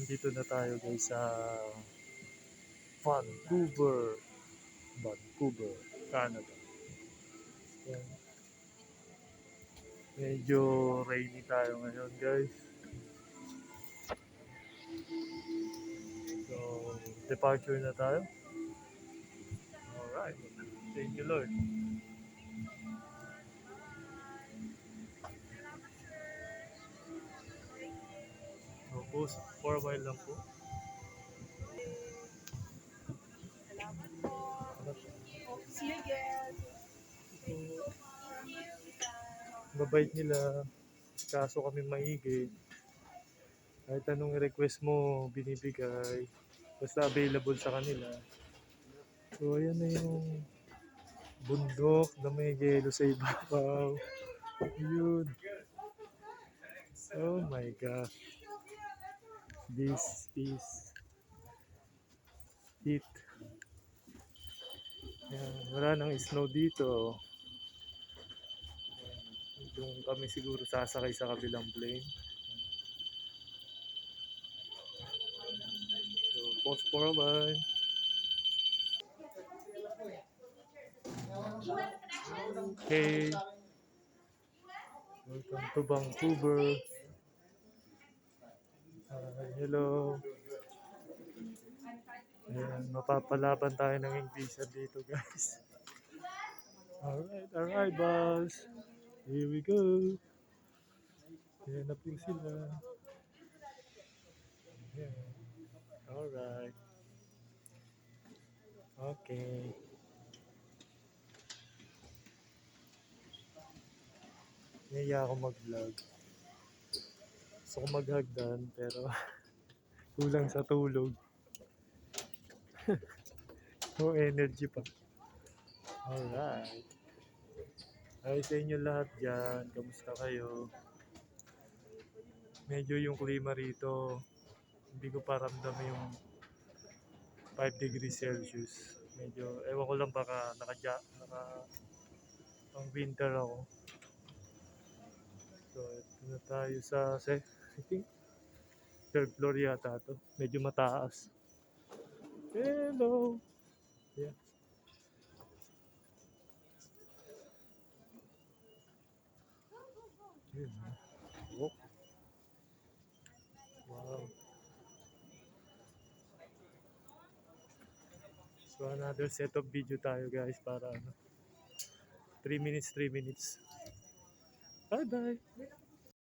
Dito na tayo guys sa Vancouver, Canada. Yan. Medyo rainy tayo ngayon guys. So, departure na tayo. Alright. Thank you Lord. So, post for a while lang po. Salamat po. See you again. Mabait nila. Kaso kami maigi. Kahit anong request mo, binibigay. Basta available sa kanila. So, ayan na yung bundok na may yelo sa ibabaw. Yun. Oh my God. This is it. Ayan, wala nang snow dito. Doon kami siguro sasakay sa kabilang plane. So, pause for a while. Okay. Welcome to Vancouver. Hello. Ayan, mapapalaban tayo ng English dito guys. Alright, arrivals. Here we go. Ayan na po sila. Ayan. Alright. Okay. Naiya ako mag-vlog. Gusto ko maghagdan pero kulang sa tulog. No energy pa. Alright. Hi sa inyo lahat dyan. Kamusta kayo? Medyo yung klima rito, hindi ko pa ramdam yung 5 degrees Celsius. Medyo, ewan ko lang baka pang winter ako. So, ito na tayo I think, third floor yata to. Medyo mataas. Hello! Yeah. Yun. Oh. Wow. So, another set of video tayo guys para 3 minutes. Bye bye!